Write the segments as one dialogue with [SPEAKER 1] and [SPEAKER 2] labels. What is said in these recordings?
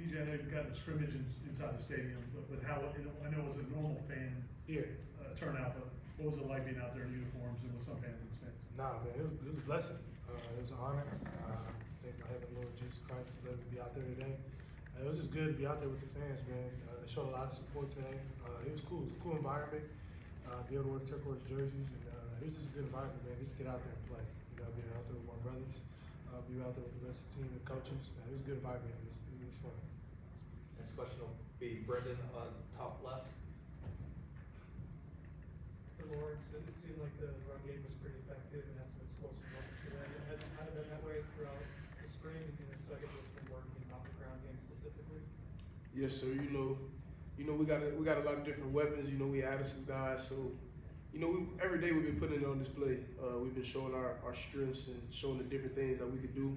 [SPEAKER 1] DJ, I know you've got the scrimmage inside the stadium, but how, I know it was a normal fan turnout, but what was it like being out there in uniforms and with some fans in the stands?
[SPEAKER 2] Nah, man, it was a blessing. It was an honor. Thank my heavenly Lord Jesus Christ for letting me be out there today. It was just good to be out there with the fans, man. They showed a lot of support today. It was cool. It was a cool environment. Be able to wear turquoise jerseys, and it was just a good environment, man. Just get out there and play. You know, being out there with my brothers, be out there with the rest of the team, the coaches. It was a good environment. It was fun.
[SPEAKER 3] Next question will be Brendan on top left.
[SPEAKER 4] For Lawrence, it seemed like the run game was pretty effective and had some explosive moments today. Has it kind of been that way throughout the spring, and the second what's been working on the ground game specifically?
[SPEAKER 5] Yes, sir. You know, we got a lot of different weapons. You know, we added some guys, so you know, every day we've been putting it on display. We've been showing our strengths and showing the different things that we could do.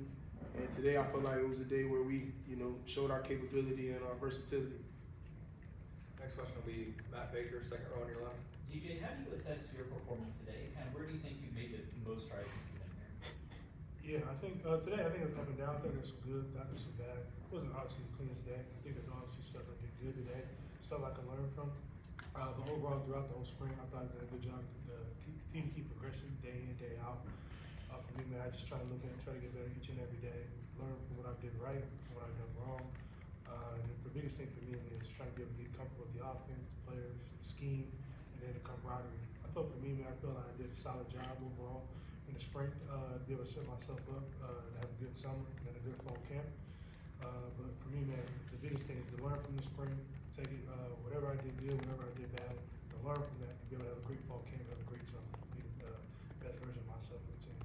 [SPEAKER 5] And today I felt like it was a day where we, you know, showed our capability and our versatility.
[SPEAKER 3] Next question will be Matt Baker, second row on your left.
[SPEAKER 6] DJ, how do you assess your performance today? Kind of where do you think you made the most strides this season here?
[SPEAKER 2] Yeah, I think today I think it was up and down. I think there's some good, not there's some bad. It wasn't obviously the cleanest day. I think there's obviously stuff I did good today, stuff I can learn from. But overall, throughout the whole spring, I thought I did a good job to continue to keep progressing day in, day out. For me, man, I just try to get better each and every day, learn from what I did right, what I done wrong. And the biggest thing for me is trying to be able to get comfortable with the offense, the players, the scheme, and then the camaraderie. I thought for me, man, I feel like I did a solid job overall in the spring, to be able to set myself up, to have a good summer and a good fall camp. But for me, man, the biggest thing is to learn from the spring, take it, whatever I did good, whatever I did bad, to learn from that, to be able to have a great fall camp, have a great summer, be the best version of myself for the team.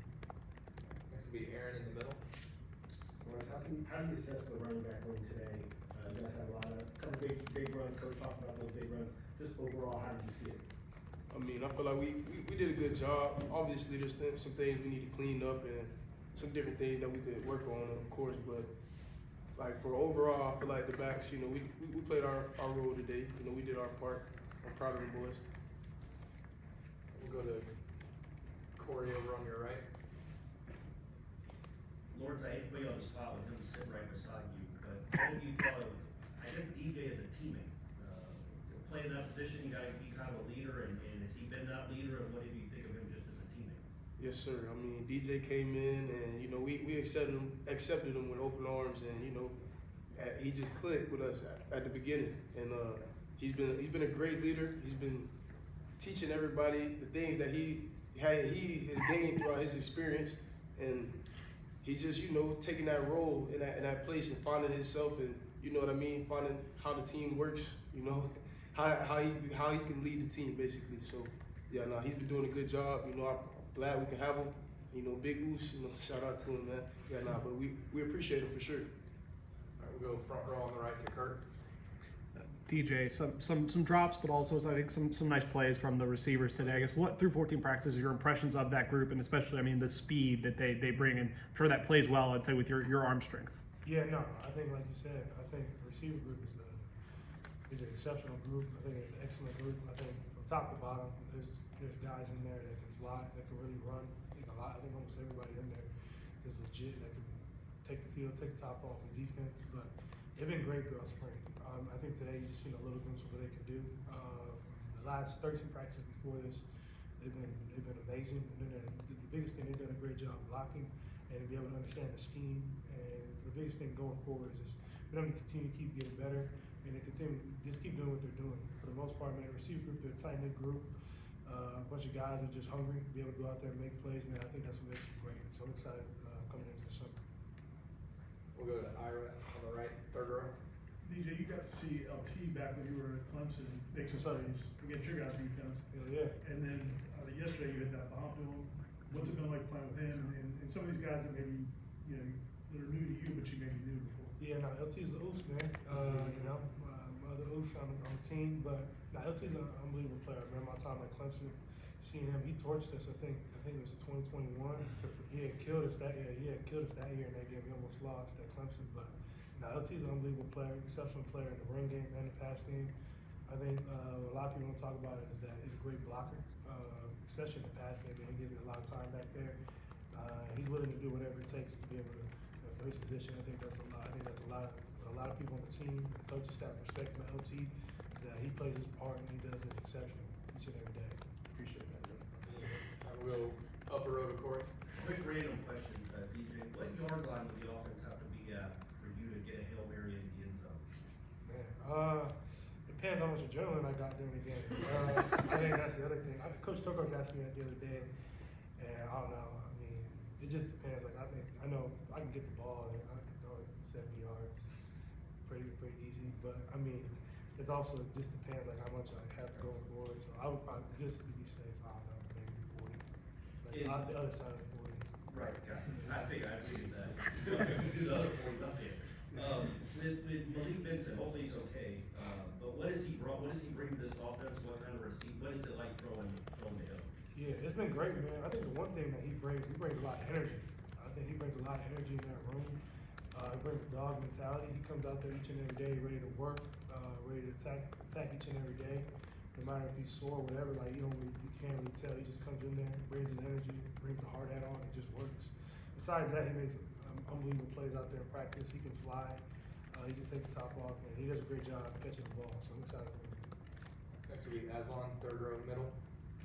[SPEAKER 3] Next will be Aaron in the middle.
[SPEAKER 7] Lawrence, how do you assess the running back room today? You guys had a couple big runs. Coach talked about those big runs. Just overall, how did you see it?
[SPEAKER 5] I mean, I feel like we did a good job. Obviously, there's some things we need to clean up and some different things that we could work on, of course. But like for overall, I feel like the backs, you know, we played our role today. You know, we did our part. I'm proud of the boys.
[SPEAKER 3] We'll go to Corey over on your right.
[SPEAKER 8] Lawrence, I hate to put you on the spot with him sitting right beside you, but what have you thought of, I guess, DJ as a teammate? Playing in that position, you got to be kind of a leader, and has he been that leader, and what do you think of him just as a teammate?
[SPEAKER 5] Yes, sir. I mean, DJ came in, and you know, we accepted him with open arms, and you know, he just clicked with us at the beginning, and he's been a great leader. He's been teaching everybody the things that he has gained throughout his experience, and he's just, you know, taking that role in that place and finding himself, and you know what I mean, finding how the team works, you know, how he can lead the team basically. So yeah, no, he's been doing a good job. You know, I'm glad we can have him. You know, Big Oos, you know, shout out to him, man. Yeah, nah, but we appreciate him for sure.
[SPEAKER 3] All right, we'll go front row on the right to Kurt.
[SPEAKER 4] DJ, some drops, but also I think some nice plays from the receivers today. I guess what through 14 practices, your impressions of that group, and especially, I mean, the speed that they bring, and I'm sure that plays well, I'd say, with your arm strength.
[SPEAKER 2] Yeah, no, I think like you said, I think the receiver group is an exceptional group. I think it's an excellent group. I think from top to bottom, there's guys in there that can fly, that can really run. I think almost everybody in there is legit, that can take the field, take the top off the defense. But they've been great throughout spring. I think today you just seen a little glimpse of what they can do. The last 13 practices before this, they've been amazing. And then the biggest thing, they've done a great job blocking and to be able to understand the scheme. And the biggest thing going forward is just for them to continue to keep getting better and to continue just keep doing what they're doing. For the most part, man, the receiver group, they're a tight knit group. A bunch of guys are just hungry to be able to go out there and make plays, man. I think that's what makes them great. So I'm excited coming into the summer.
[SPEAKER 3] We'll go to Ira on the right, third row.
[SPEAKER 1] DJ, you got to see LT back when you were at Clemson make some plays against your guys' defense.
[SPEAKER 2] Yeah.
[SPEAKER 1] And then yesterday you hit that bomb to him. What's it been like playing with him and some of these guys that maybe, you know, that are new to you, but you maybe knew before?
[SPEAKER 2] Yeah, no, LT's the oof, man. You know, my other oof on the team, but no, LT's an unbelievable player. I remember my time at Clemson, seeing him, he torched us. I think it was 2021. He had killed us that year. He had killed us that year in that game. We almost lost at Clemson, but no, LT's an unbelievable player, exceptional player in the run game and the pass game. I think a lot of people don't talk about it is that he's a great blocker, especially in the pass game. He gives me a lot of time back there. He's willing to do whatever it takes to be able to, for his position. I think that's a lot. I think that's a a lot of people on the team, the coaching staff respect him at LT, is that he plays his part and he does it exceptional each and every day. Appreciate that, Joe.
[SPEAKER 3] We'll go upper row to Corey.
[SPEAKER 8] Quick random question, DJ, what yard line would the offense have to be at for you to get a Hail Mary in the end zone?
[SPEAKER 2] Man, depends how much adrenaline I got during the game. I think that's the other thing. Coach Tokarz asked me that the other day, and I don't know. I mean, it just depends. Like I know I can get the ball and I can throw it 70 yards, pretty easy. But I mean, it's also it just depends like how much I have going forward. So I would probably just to be safe. I don't know, maybe 40. Like
[SPEAKER 8] Yeah.
[SPEAKER 2] out the other side of 40.
[SPEAKER 8] Right, yeah, I figured that. Do the other 40s up there. With Malik Benson, hopefully he's okay, but what has he brought, what does he bring to this offense, what kind of what is it like throwing the hill?
[SPEAKER 2] Yeah, it's been great, man. I think the one thing that he brings a lot of energy. I think he brings a lot of energy in that room. He brings a dog mentality. He comes out there each and every day ready to work, ready to attack each and every day. No matter if he's sore or whatever, like you can't really tell. He just comes in there, brings his energy, brings the hard hat on, and just works. Besides that, he makes unbelievable plays out there in practice. He can fly. He can take the top off, and he does a great job catching the ball. So I'm excited for him.
[SPEAKER 3] Next will be Aslan, third row middle.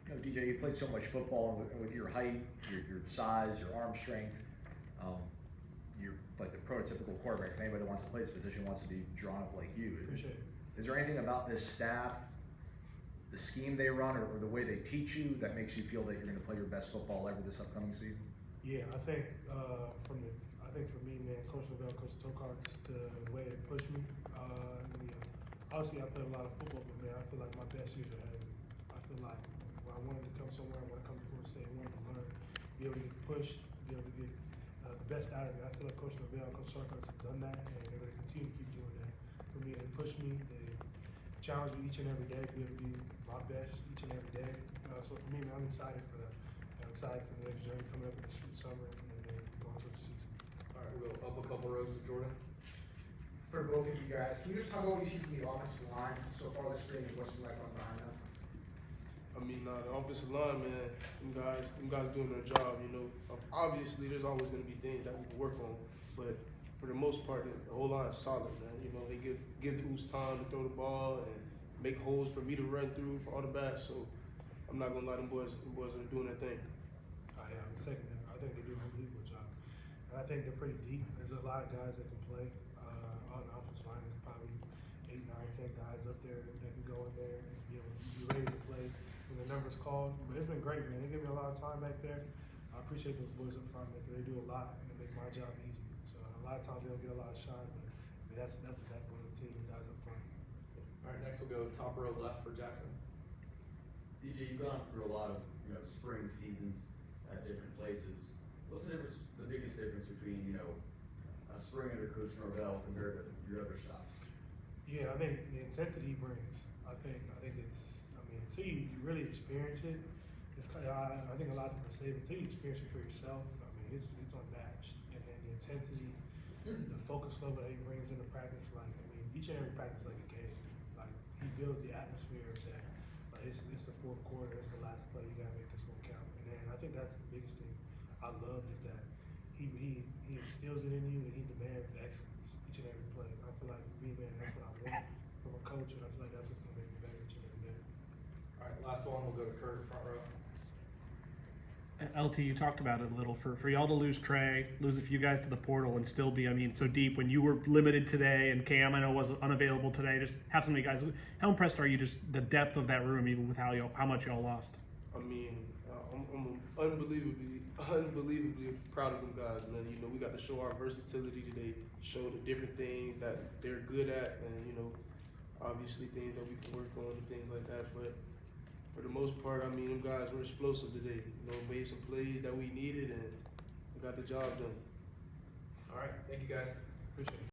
[SPEAKER 9] You know, DJ, you played so much football with your height, your size, your arm strength. You're like the prototypical quarterback. If anybody that wants to play this position wants to be drawn up like you.
[SPEAKER 2] Appreciate it.
[SPEAKER 9] Is there anything about this staff, the scheme they run, or the way they teach you that makes you feel that you're going to play your best football ever this upcoming season?
[SPEAKER 2] Yeah, I think for me, man, Coach Lavelle, Coach Tokarz, the way they push me. Obviously, I played a lot of football, but man, I feel like my best years are ahead of me. I feel like when I wanted to come somewhere, I want to come to Florida State, I wanted to learn, be able to get pushed, be able to get the best out of me. I feel like Coach Lavelle, Coach Tokarz have done that, and they're going to continue to keep doing that. For me, they push me, they challenge me each and every day to be able to do my best each and every day. So for me, man, I'm excited for them. I'm excited for the next journey coming up in the summer and then going towards the season.
[SPEAKER 3] All right, we'll go up a couple rows to Jordan.
[SPEAKER 7] For both of you guys, can you just talk about what you see from the offensive line so far this spring and what's it like on behind them?
[SPEAKER 5] I mean, the offensive line, man, them guys doing their job. You know, obviously there's always going to be things that we can work on, but for the most part, the whole line is solid, man. You know, they give the Oos time to throw the ball and make holes for me to run through for all the backs. So I'm not gonna lie, them boys are doing their thing.
[SPEAKER 2] Yeah, I'm second that. I think they do an unbelievable job, and I think they're pretty deep. There's a lot of guys that can play on the offensive line. There's probably 8, 9, 10 guys up there that can go in there and be able to be ready to play when the number's called. But it's been great, man. They give me a lot of time back there. I appreciate those boys up front because they do a lot and they make my job easy. So a lot of times they don't get a lot of shine, but I mean, that's the backbone of the team, the guys up front.
[SPEAKER 3] All right, next we'll go top row left for Jackson.
[SPEAKER 10] DJ, you've gone through a lot of spring seasons at different places. What's the biggest difference between a spring under Coach Norvell compared to your other stops?
[SPEAKER 2] Yeah, I think the intensity he brings. I think it's. I mean, until you really experience it, it's kind of. I think a lot of people say it, until you experience it for yourself. I mean, it's unmatched. And then the intensity, the focus level that he brings into practice. Like, I mean, each and every practice like a game. Like he builds the atmosphere that. Like it's the fourth quarter. It's the last play. You gotta make this one count. And then I think that's the biggest thing I love is that he instills it in you and he demands excellence each and every play. I feel like for me, man, that's what I want from a coach, and I feel like that's what's gonna make me better each and every day.
[SPEAKER 3] All right, last one, we'll go to Kurt, front row.
[SPEAKER 4] LT, you talked about it a little. For y'all to lose Trey, lose a few guys to the portal, and still be, so deep when you were limited today, and Cam, I know, was unavailable today. Just have so many guys. How impressed are you just the depth of that room, even with how much y'all lost?
[SPEAKER 5] I mean, I'm unbelievably proud of them guys, man. You know, we got to show our versatility today, show the different things that they're good at, and obviously things that we can work on and things like that. But for the most part, them guys were explosive today. Made some plays that we needed, and we got the job done.
[SPEAKER 3] All right, thank you guys.
[SPEAKER 2] Appreciate it.